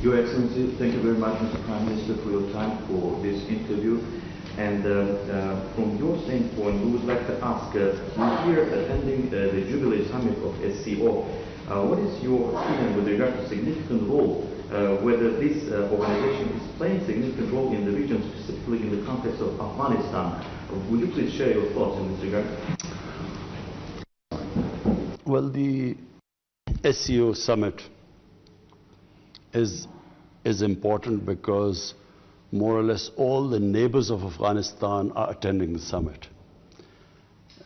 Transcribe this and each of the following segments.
Your Excellency, thank you very much, Mr. Prime Minister, for your time for this interview. And from your standpoint, we would like to ask, you here attending the Jubilee Summit of SCO, what is your opinion with regard to significant role, whether this organization is playing significant role in the region, specifically in the context of Afghanistan? Would you please share your thoughts in this regard? Well, the SCO Summit is important because more or less all the neighbors of Afghanistan are attending the summit.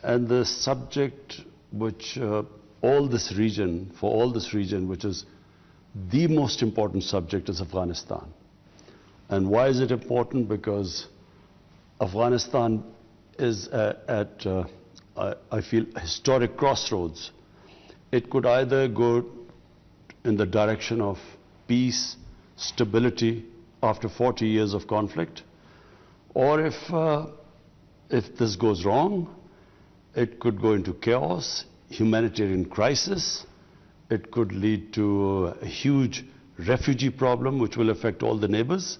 And the subject which for all this region, which is the most important subject, is Afghanistan. And why is it important? Because Afghanistan is at I feel, historic crossroads. It could either go in the direction of peace, stability after 40 years of conflict, or if this goes wrong, it could go into chaos, humanitarian crisis. It could lead to a huge refugee problem which will affect all the neighbors.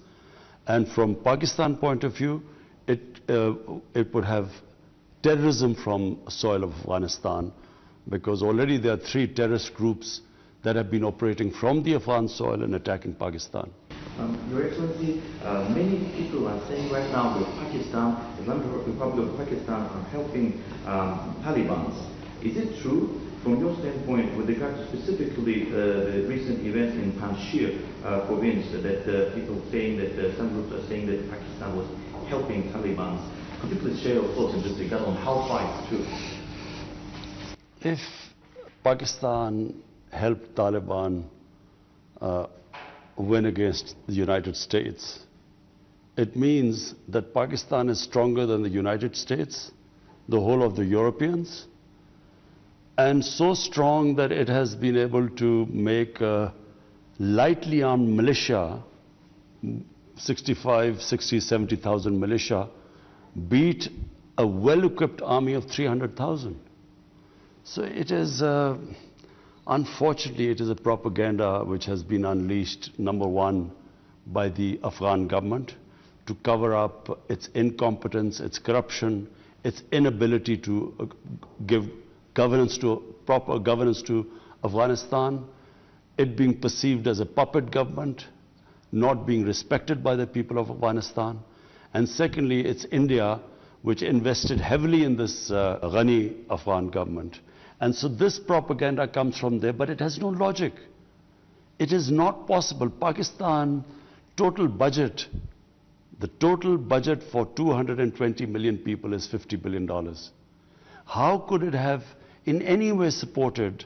And from Pakistan point of view, it would have terrorism from soil of Afghanistan, because already there are 3 terrorist groups that have been operating from the Afghan soil and attacking Pakistan. Your Excellency, many people are saying right now that Pakistan, the Islamic Republic of Pakistan, are helping Taliban. Is it true, from your standpoint, with regard to specifically the recent events in Panjshir province, that people saying that some groups are saying that Pakistan was helping Taliban? Could you please share your thoughts in this regard on how far it's true? If Pakistan helped Taliban win against the United States, it means that Pakistan is stronger than the United States, the whole of the Europeans, and so strong that it has been able to make a lightly armed militia, 65, 60, 70,000 militia, beat a well-equipped army of 300,000. So it is, unfortunately, it is a propaganda which has been unleashed, number one, by the Afghan government to cover up its incompetence, its corruption, its inability to give governance proper governance to Afghanistan, it being perceived as a puppet government, not being respected by the people of Afghanistan. And secondly, it's India, which invested heavily in this Ghani Afghan government. And so this propaganda comes from there, but it has no logic. It is not possible. Pakistan total budget, the total budget for 220 million people is $50 billion. How could it have in any way supported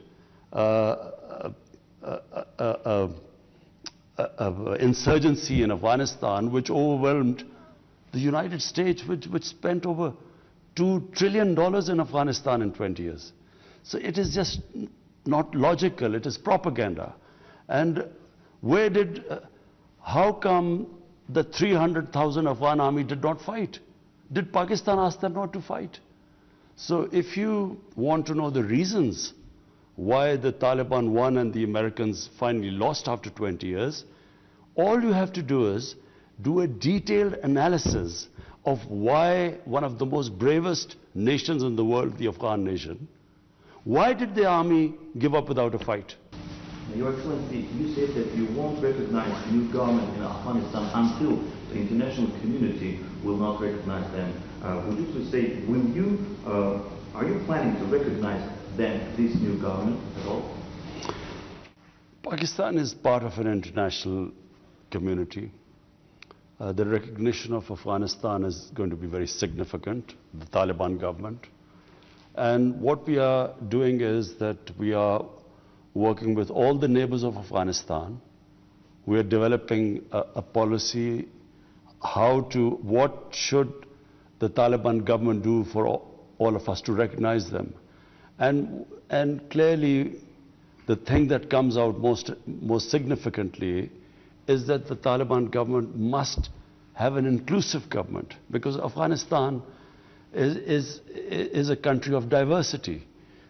insurgency in Afghanistan, which overwhelmed the United States, which spent over $2 trillion in Afghanistan in 20 years. So it is just not logical, it is propaganda. And how come the 300,000 Afghan army did not fight? Did Pakistan ask them not to fight? So if you want to know the reasons why the Taliban won and the Americans finally lost after 20 years, all you have to do is do a detailed analysis of why one of the most bravest nations in the world, the Afghan nation, why did the army give up without a fight? Your Excellency, you said that you won't recognize the new government in Afghanistan until the international community will not recognize them. Would you please say, are you planning to recognize this new government at all? Pakistan is part of an international community. The recognition of Afghanistan is going to be very significant, the Taliban government. And what we are doing is that we are working with all the neighbors of Afghanistan. We are developing a policy, what should the Taliban government do for all of us to recognize them. And clearly, the thing that comes out most significantly is that the Taliban government must have an inclusive government, because Afghanistan is a country of diversity.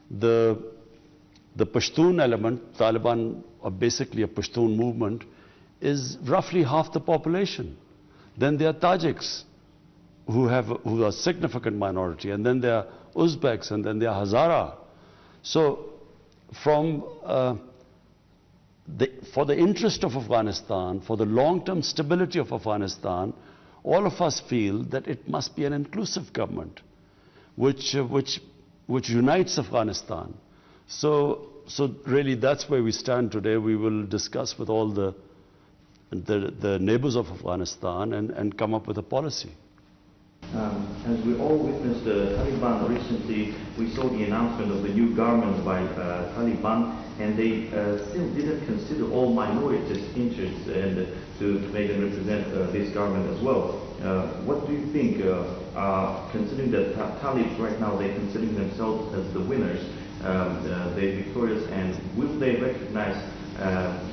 The Pashtun element, Taliban are basically a Pashtun movement, is roughly half the population. Then there are Tajiks, who are a significant minority, and then there are Uzbeks, and then there are Hazara. So, for the interest of Afghanistan, for the long-term stability of Afghanistan, all of us feel that it must be an inclusive government, which unites Afghanistan. So really, that's where we stand today. We will discuss with all the neighbors of Afghanistan and come up with a policy. As we all witnessed the Taliban recently, we saw the announcement of the new government by Taliban, and they still didn't consider all minorities' interests and to make them represent this government as well. What do you think, considering that Talibs right now, they're considering themselves as the winners, they're victorious, and will they recognize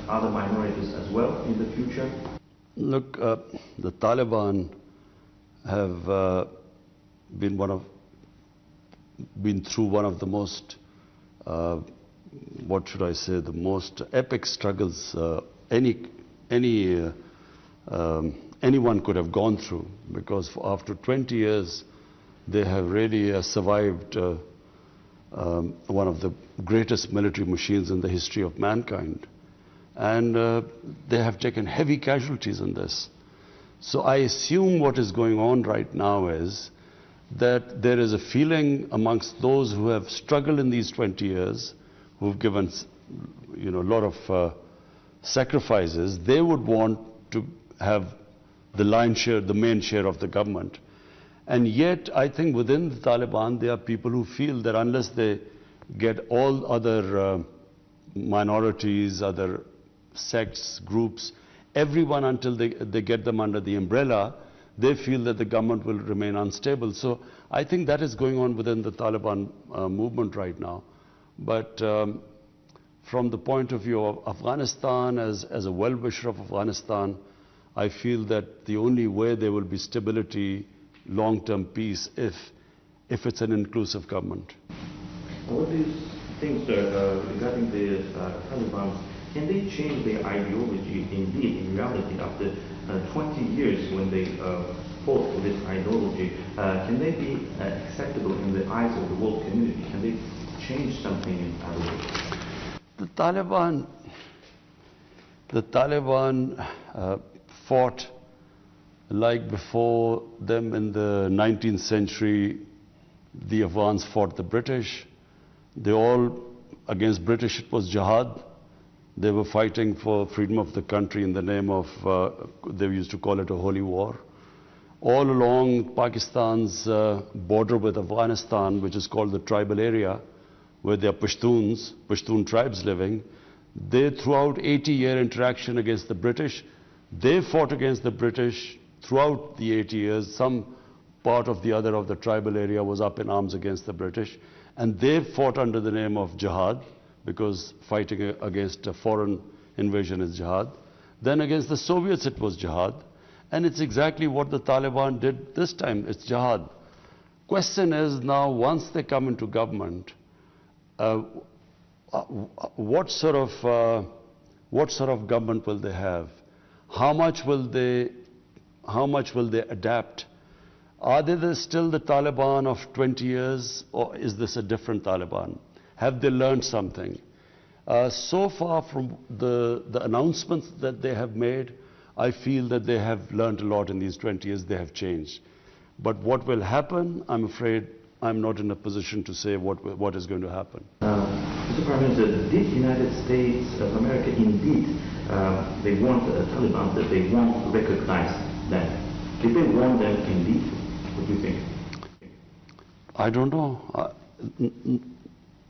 other minorities as well in the future? Look, the Taliban have been through one of the most, what should I say, the most epic struggles anyone could have gone through, because after 20 years they have really survived one of the greatest military machines in the history of mankind, and they have taken heavy casualties in this. So I assume what is going on right now is that there is a feeling amongst those who have struggled in these 20 years, who've given a lot of sacrifices. They would want to have the lion's share, the main share of the government. And yet, I think within the Taliban, there are people who feel that unless they get all other minorities, other sects, groups, everyone until they get them under the umbrella, they feel that the government will remain unstable. So I think that is going on within the Taliban movement right now. But from the point of view of Afghanistan, as a well-wisher of Afghanistan, I feel that the only way there will be stability, long-term peace, if it's an inclusive government. What do you think, sir, regarding the Taliban? Can they change their ideology indeed, in reality, after 20 years when they fought for this ideology? Can they be acceptable in the eyes of the world community? Can they change something in other ways? The Taliban fought like before them in the 19th century. The Afghans fought the British. They all, against British, it was jihad. They were fighting for freedom of the country in the name of, they used to call it a holy war. All along Pakistan's border with Afghanistan, which is called the tribal area, where there are Pashtun tribes living, they, throughout 80-year interaction against the British, they fought against the British throughout the 80 years. Some part of the tribal area was up in arms against the British, and they fought under the name of jihad, because fighting against a foreign invasion is jihad. Then against the Soviets it was jihad, and it's exactly what the Taliban did this time, it's jihad. Question is now, once they come into government, what sort of government will they have? How much will they adapt? Are they still the Taliban of 20 years, or is this a different Taliban? Have they learned something? So far from the announcements that they have made, I feel that they have learned a lot in these 20 years, they have changed. But what will happen, I'm afraid I'm not in a position to say what is going to happen. Mr. Prime Minister, did the United States of America indeed, they want Taliban, that they won't recognize them? Did they want them indeed? What do you think? I don't know.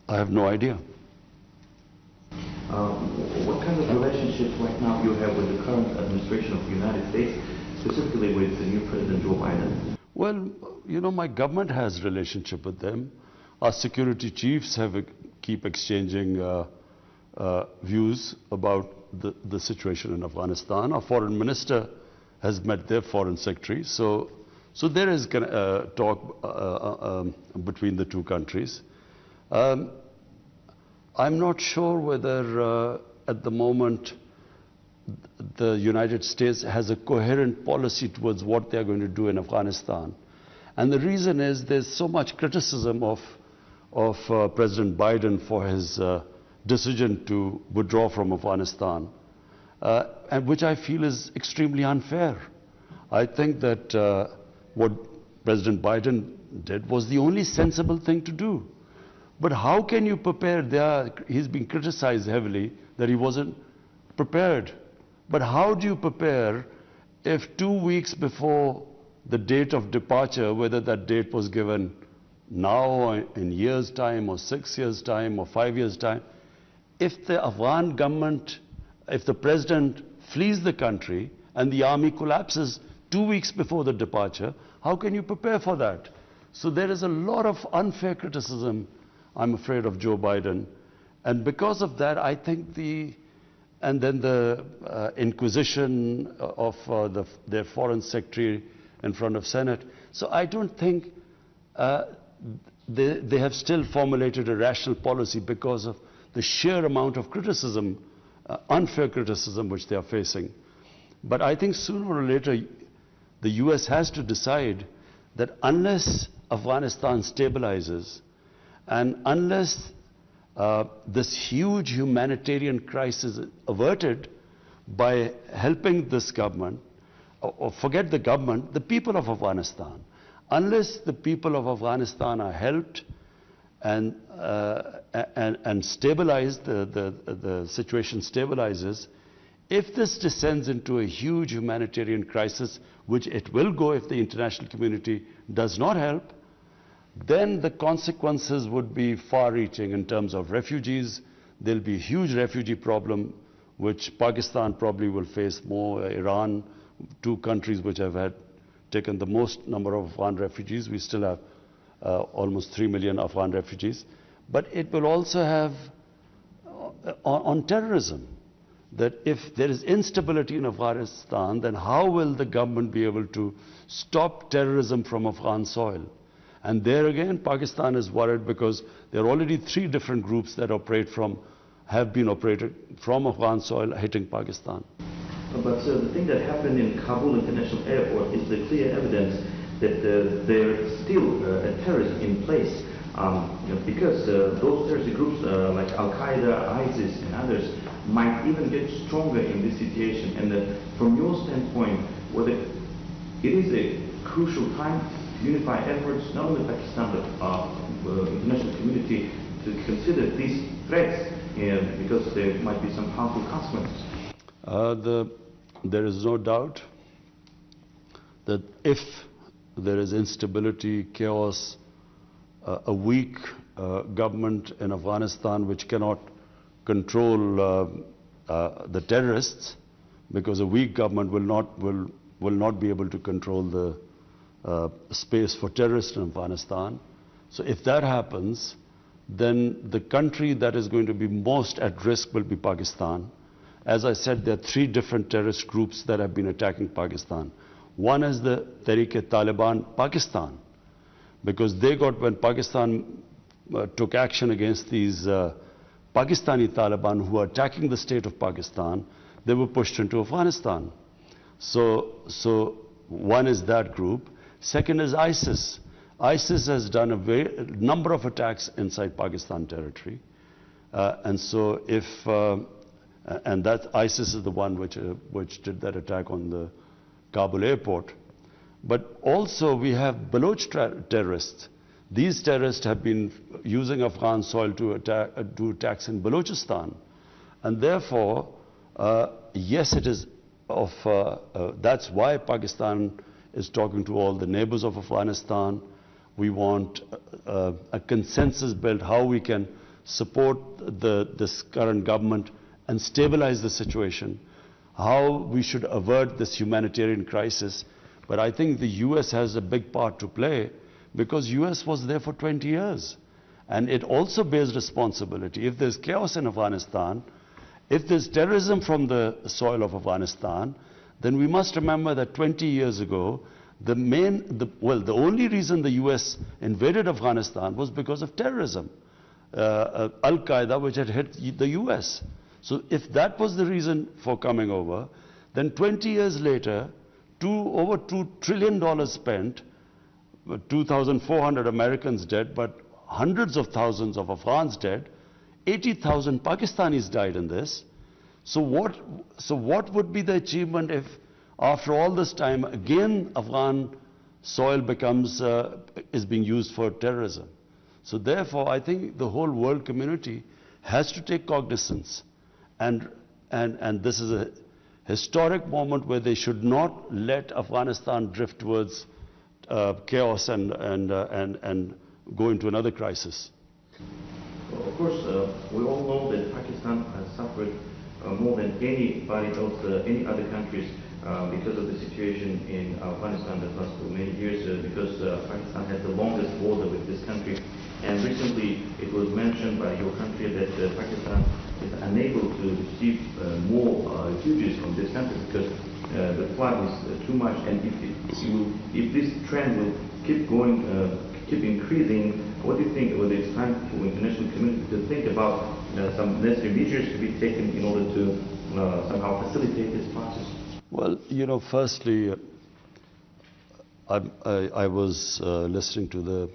I have no idea. What kind of relationship right now you have with the current administration of the United States, specifically with the new President Joe Biden? Well, my government has a relationship with them. Our security chiefs keep exchanging views about the situation in Afghanistan. Our foreign minister has met their foreign secretary. So there is talk between the two countries. I'm not sure whether at the moment the United States has a coherent policy towards what they are going to do in Afghanistan. And the reason is there's so much criticism of President Biden for his decision to withdraw from Afghanistan, and which I feel is extremely unfair. I think that what President Biden did was the only sensible thing to do. But how can you prepare? He's been criticized heavily that he wasn't prepared. But how do you prepare if 2 weeks before the date of departure, whether that date was given now or in years' time or 6 years' time or 5 years' time, if the Afghan government, if the president flees the country and the army collapses 2 weeks before the departure, how can you prepare for that? So there is a lot of unfair criticism, I'm afraid, of Joe Biden. And because of that, I think and then the inquisition of their foreign secretary in front of Senate. So I don't think they have still formulated a rational policy because of the sheer amount of criticism, unfair criticism which they are facing. But I think sooner or later, the US has to decide that unless Afghanistan stabilizes and unless this huge humanitarian crisis is averted by helping this government, or forget the government, the people of Afghanistan. Unless the people of Afghanistan are helped and stabilized, the situation stabilizes, if this descends into a huge humanitarian crisis, which it will go if the international community does not help, then the consequences would be far-reaching in terms of refugees. There'll be a huge refugee problem, which Pakistan probably will face more, Iran, two countries which have taken the most number of Afghan refugees. We still have almost 3 million Afghan refugees. But it will also have on terrorism, that if there is instability in Afghanistan, then how will the government be able to stop terrorism from Afghan soil? And there again, Pakistan is worried because there are already 3 different groups that have been operated from Afghan soil hitting Pakistan. But the thing that happened in Kabul International Airport is the clear evidence that there's still a terrorism in place. Because those terrorist groups like Al-Qaeda, ISIS and others might even get stronger in this situation. And from your standpoint, whether it is a crucial time to unify efforts, not only Pakistan but international community, to consider these threats because there might be some harmful consequences. There is no doubt that if there is instability, chaos, a weak government in Afghanistan which cannot control the terrorists, because a weak government will not be able to control the space for terrorists in Afghanistan. So if that happens, then the country that is going to be most at risk will be Pakistan. As I said, there are 3 different terrorist groups that have been attacking Pakistan. One is the Tehreek-e-Taliban Pakistan, because when Pakistan took action against these Pakistani Taliban who are attacking the state of Pakistan, they were pushed into Afghanistan. So one is that group. Second is ISIS. ISIS has done a number of attacks inside Pakistan territory. And so and that ISIS is the one which did that attack on the Kabul airport. But also we have Baloch terrorists. These terrorists have been using Afghan soil to do attacks in Balochistan. And therefore, yes, it is that's why Pakistan is talking to all the neighbors of Afghanistan. We want a consensus built how we can support this current government and stabilize the situation, how we should avert this humanitarian crisis. But I think the US has a big part to play, because US was there for 20 years. And it also bears responsibility. If there's chaos in Afghanistan, if there's terrorism from the soil of Afghanistan, then we must remember that 20 years ago, the only reason the US invaded Afghanistan was because of terrorism. Al-Qaeda, which had hit the US. So if that was the reason for coming over, then 20 years later, over $2 trillion spent, 2,400 Americans dead, but hundreds of thousands of Afghans dead, 80,000 Pakistanis died in this. So what would be the achievement if, after all this time, again Afghan soil is being used for terrorism? So therefore, I think the whole world community has to take cognizance, and this is a historic moment where they should not let Afghanistan drift towards chaos and go into another crisis. Well, of course, we all know that Pakistan has suffered more than anybody else, any other countries, because of the situation in Afghanistan that lasts for many years, because Pakistan has the longest border with this country. And recently it was mentioned by your country that Pakistan is unable to receive more refugees from this country because the flood is too much. And if this trend will keep going, keep increasing, what do you think whether it's time for the international community to think about some necessary measures to be taken in order to somehow facilitate this process? Well, firstly, I was listening to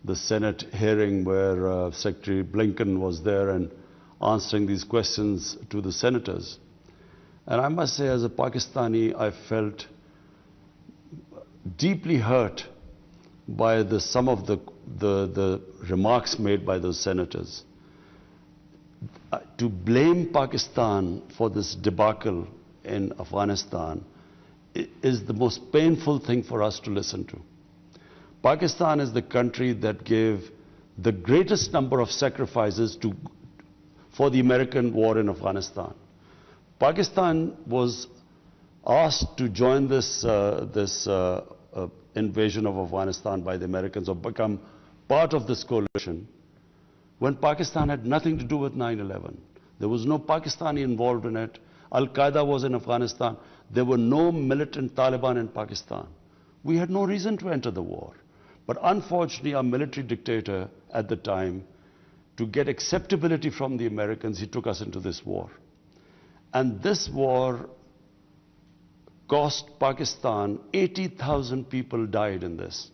the Senate hearing where Secretary Blinken was there and answering these questions to the senators. And I must say, as a Pakistani, I felt deeply hurt by some of the remarks made by those senators. To blame Pakistan for this debacle in Afghanistan is the most painful thing for us to listen to. Pakistan is the country that gave the greatest number of sacrifices for the American war in Afghanistan. Pakistan was asked to join this invasion of Afghanistan by the Americans, or become part of this coalition, when Pakistan had nothing to do with 9/11. There was no Pakistani involved in it. Al-Qaeda was in Afghanistan. There were no militant Taliban in Pakistan. We had no reason to enter the war. But unfortunately, our military dictator at the time, to get acceptability from the Americans, he took us into this war. And this war cost Pakistan, 80,000 people died in this.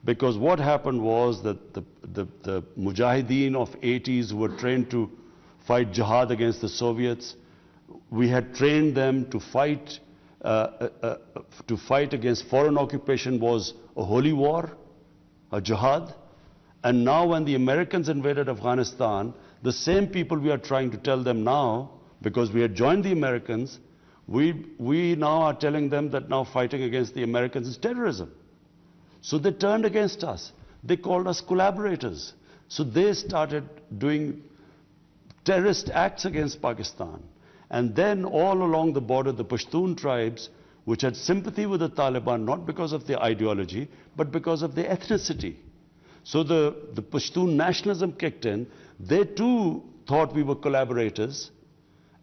Because what happened was that the Mujahideen of 80s who were trained to fight jihad against the Soviets, we had trained them to fight against foreign occupation was a holy war, a jihad. And now when the Americans invaded Afghanistan, the same people we are trying to tell them now, because we had joined the Americans, we now are telling them that now fighting against the Americans is terrorism. So they turned against us. They called us collaborators. So they started doing terrorist acts against Pakistan. And then all along the border, the Pashtun tribes, which had sympathy with the Taliban, not because of their ideology, but because of their ethnicity. So the Pashtun nationalism kicked in. They too thought we were collaborators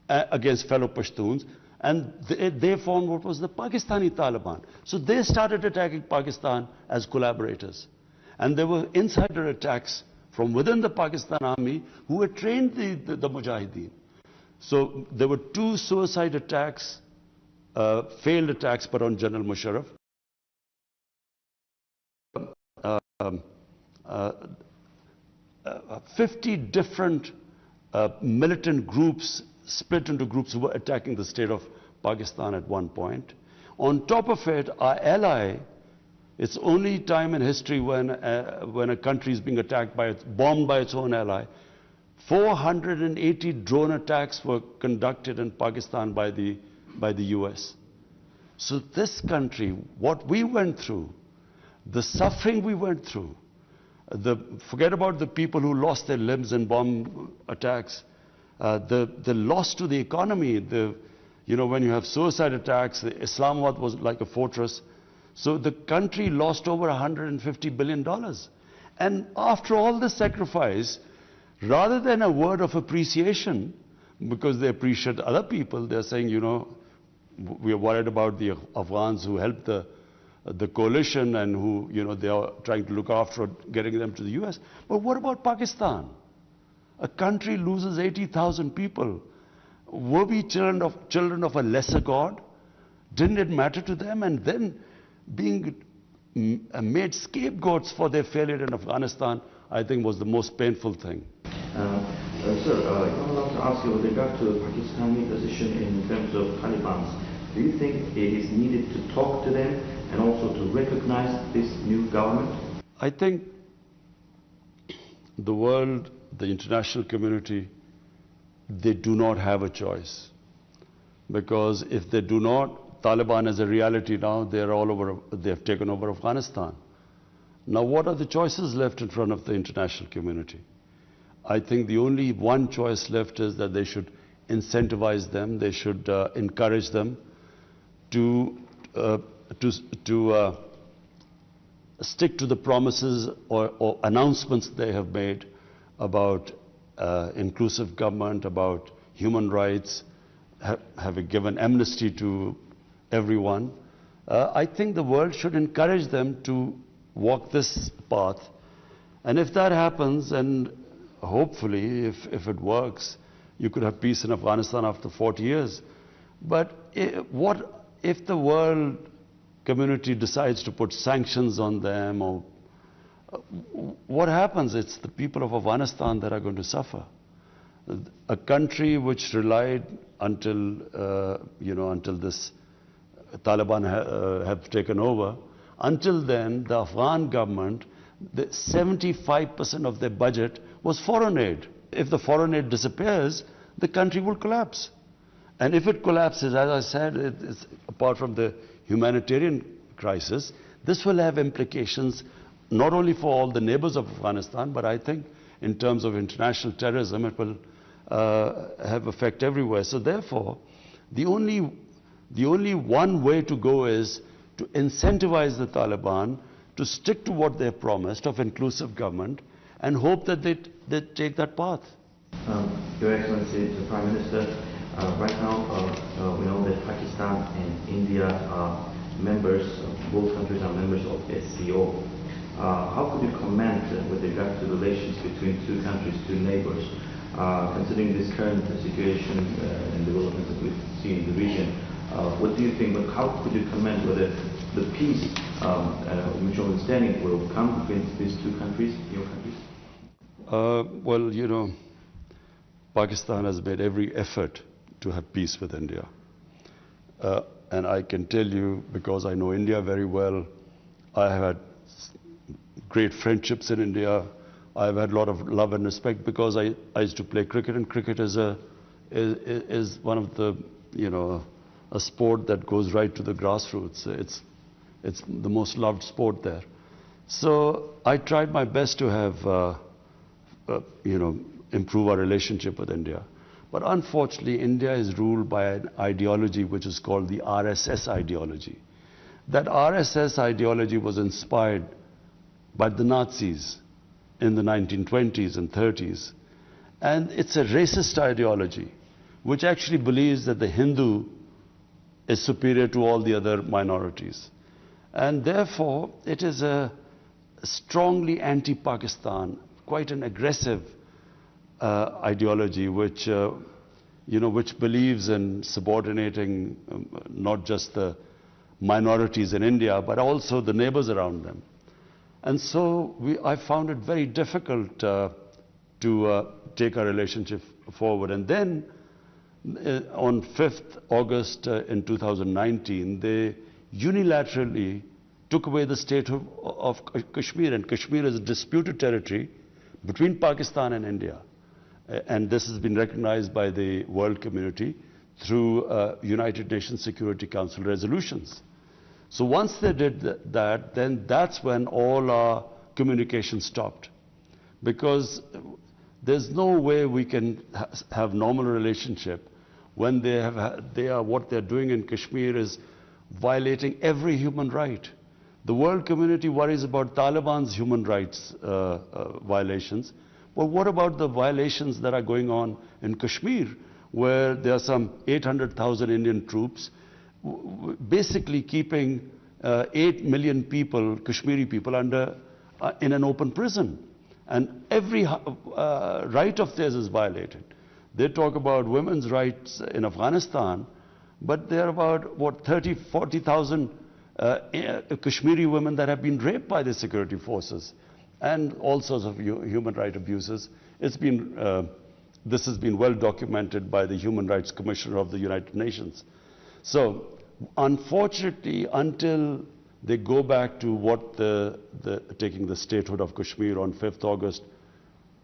against fellow Pashtuns, and they formed what was the Pakistani Taliban. So they started attacking Pakistan as collaborators. And there were insider attacks from within the Pakistan army who had trained the Mujahideen. So there were 2 suicide attacks, failed attacks, but on General Musharraf. 50 different militant groups split into groups who were attacking the state of Pakistan at one point. On top of it, our ally, it's only time in history when a country is being attacked bombed by its own ally. 480 drone attacks were conducted in Pakistan by the US. So this country, what we went through, the suffering we went through, forget about the people who lost their limbs in bomb attacks, the loss to the economy, when you have suicide attacks, Islamabad was like a fortress. So the country lost over $150 billion. And after all this sacrifice, rather than a word of appreciation, because they appreciate other people, they're saying, we are worried about the Afghans who helped the coalition and who, they are trying to look after getting them to the US. But what about Pakistan? A country loses 80,000 people. were we children of a lesser God? Didn't it matter to them? And then being made scapegoats for their failure in Afghanistan, I think was the most painful thing. Sir, if I'm allowed to ask you with regard to the Pakistani position in terms of Taliban, do you think it is needed to talk to them and also to recognize this new government? I think the world, the international community, they do not have a choice. Because if they do not, Taliban is a reality now, they have taken over Afghanistan. Now what are the choices left in front of the international community? I think the only one choice left is that they should incentivize them, they should encourage them to stick to the promises or announcements they have made about inclusive government, about human rights, have given amnesty to everyone. I think the world should encourage them to walk this path. And if that happens, and hopefully, if it works, you could have peace in Afghanistan after 40 years. But what if the world community decides to put sanctions on them, or what happens? It's the people of Afghanistan that are going to suffer. A country which relied until this Taliban have taken over. Until then, the Afghan government, 75% of their budget was foreign aid. If the foreign aid disappears, the country will collapse. And if it collapses, as I said, it's, apart from the humanitarian crisis, this will have implications not only for all the neighbors of Afghanistan, but I think in terms of international terrorism, it will have effect everywhere. So therefore, the only one way to go is to incentivize the Taliban to stick to what they have promised of inclusive government and hope that they take that path. Your Excellency, the Prime Minister, right now we know that Pakistan and India are members, both countries are members of SCO. How could you comment with regard to relations between two countries, two neighbors, considering this current situation and developments that we see in the region? What do you think, but how could you comment whether the peace, mutual understanding will come between these two countries, your countries? Well, you know, Pakistan has made every effort to have peace with India. And I can tell you, because I know India very well, I have had great friendships in India. I've had a lot of love and respect because I used to play cricket, and cricket is one of the, you know, a sport that goes right to the grassroots. It's the most loved sport there. So I tried my best to have, improve our relationship with India. But unfortunately, India is ruled by an ideology which is called the RSS ideology. That RSS ideology was inspired by the Nazis in the 1920s and 30s. And it's a racist ideology which actually believes that the Hindu is superior to all the other minorities. And therefore, it is a strongly anti-Pakistan, quite an aggressive ideology which, which believes in subordinating not just the minorities in India, but also the neighbors around them. And so I found it very difficult to take our relationship forward. And then on 5th August in 2019, they unilaterally took away the state of Kashmir. And Kashmir is a disputed territory between Pakistan and India. And this has been recognized by the world community through United Nations Security Council resolutions. So once they did that, then that's when all our communication stopped. Because there's no way we can have normal relationship when what they're doing in Kashmir is violating every human right. The world community worries about Taliban's human rights violations. But what about the violations that are going on in Kashmir, where there are some 800,000 Indian troops basically keeping 8 million people, Kashmiri people, in an open prison. And every right of theirs is violated. They talk about women's rights in Afghanistan, but there are about, what, 30, 40,000 Kashmiri women that have been raped by the security forces and all sorts of human rights abuses. It's been, this has been well documented by the Human Rights Commissioner of the United Nations. So, unfortunately, until they go back to what taking the statehood of Kashmir on 5th August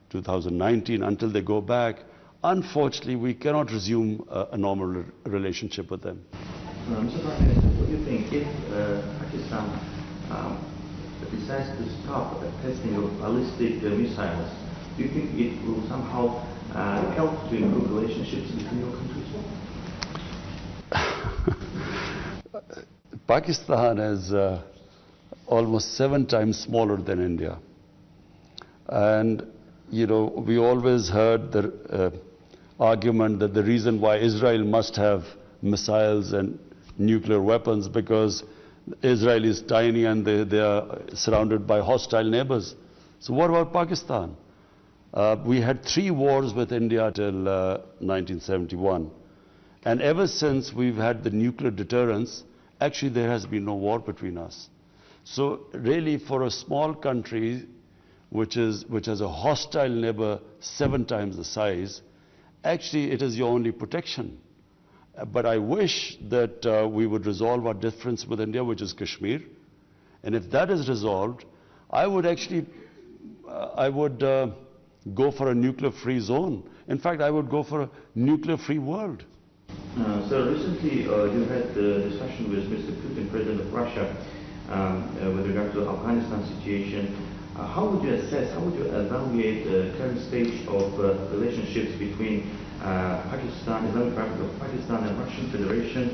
2019, until they go back, unfortunately, we cannot resume a normal relationship with them. Mr. Prime Minister, what do you think if Pakistan decides to stop testing of ballistic missiles? Do you think it will somehow help to improve relationships between your countries? Pakistan is almost 7 times smaller than India. And, you know, we always heard the argument that the reason why Israel must have missiles and nuclear weapons because Israel is tiny and they are surrounded by hostile neighbors. So what about Pakistan? We had 3 wars with India till 1971. And ever since we've had the nuclear deterrence, actually there has been no war between us. So really for a small country which has a hostile neighbor 7 times the size, actually it is your only protection. But I wish that we would resolve our difference with India, which is Kashmir. And if that is resolved, I would actually, go for a nuclear-free zone. In fact, I would go for a nuclear-free world. So recently you had a discussion with Mr. Putin, President of Russia, with regard to the Afghanistan situation. How would you assess, how would you evaluate the current stage of relationships between Pakistan, Islamic Republic of Pakistan and Russian Federation,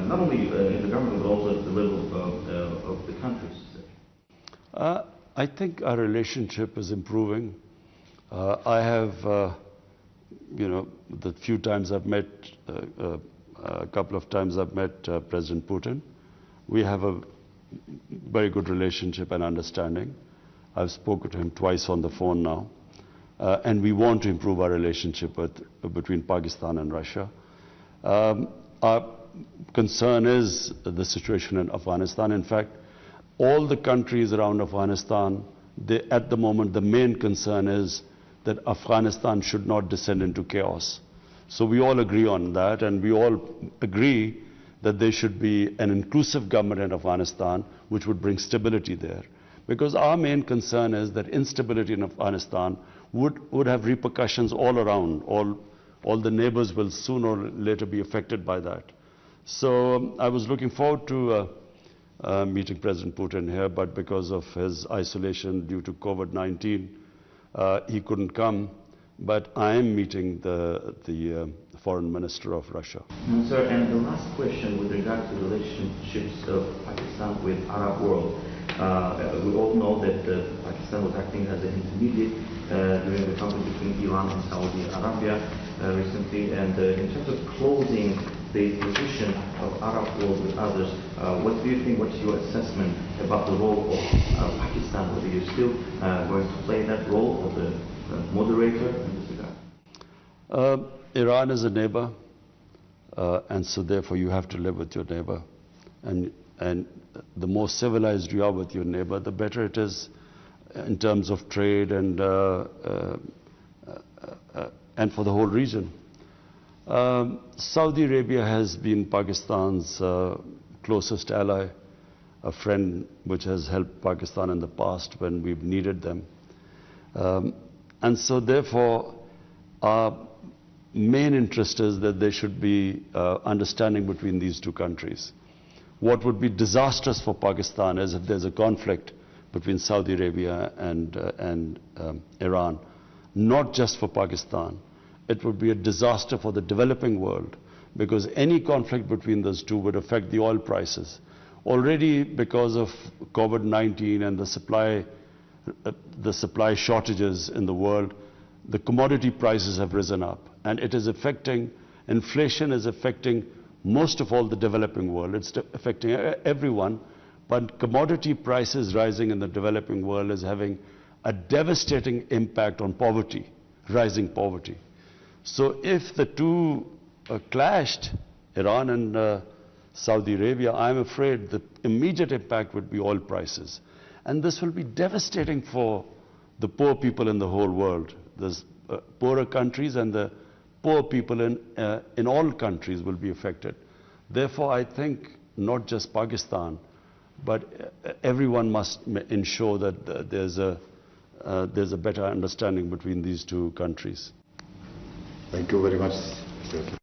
not only in the government but also at the level of the countries? I think our relationship is improving. I have, you know, the few times I've met, a couple of times I've met President Putin. We have a very good relationship and understanding. I've spoken to him twice on the phone now. And we want to improve our relationship between Pakistan and Russia. Our concern is the situation in Afghanistan. In fact, all the countries around Afghanistan, at the moment, the main concern is that Afghanistan should not descend into chaos. So we all agree on that, and we all agree that there should be an inclusive government in Afghanistan which would bring stability there. Because our main concern is that instability in Afghanistan would have repercussions all around. All the neighbors will sooner or later be affected by that. So I was looking forward to meeting President Putin here, but because of his isolation due to COVID-19, he couldn't come. But I am meeting the foreign minister of Russia. Sir, and the last question with regard to relationships of Pakistan with Arab world. We all know that Pakistan was acting as an intermediate during the conflict between Iran and Saudi Arabia recently. And in terms of closing the position of Arab world with others, what do you think, what's your assessment about the role of Pakistan? Whether you're still going to play that role of the moderator in this regard? Iran is a neighbor, and so therefore you have to live with your neighbor. And the more civilized you are with your neighbor, the better it is in terms of trade and for the whole region. Saudi Arabia has been Pakistan's closest ally, a friend which has helped Pakistan in the past when we've needed them. And so therefore, our main interest is that there should be understanding between these two countries. What would be disastrous for Pakistan is if there's a conflict between Saudi Arabia and Iran, not just for Pakistan. It would be a disaster for the developing world, because any conflict between those two would affect the oil prices. Already, because of COVID-19 and the supply shortages in the world, the commodity prices have risen up, and it is affecting, inflation is affecting most of all the developing world. It's affecting everyone, but commodity prices rising in the developing world is having a devastating impact on poverty, rising poverty. So if the two clashed, Iran and Saudi Arabia, I'm afraid the immediate impact would be oil prices. And this will be devastating for the poor people in the whole world. There's poorer countries, and the poor people in all countries will be affected. Therefore, I think not just Pakistan, but everyone must ensure that there's a better understanding between these two countries. Thank you very much, Mr.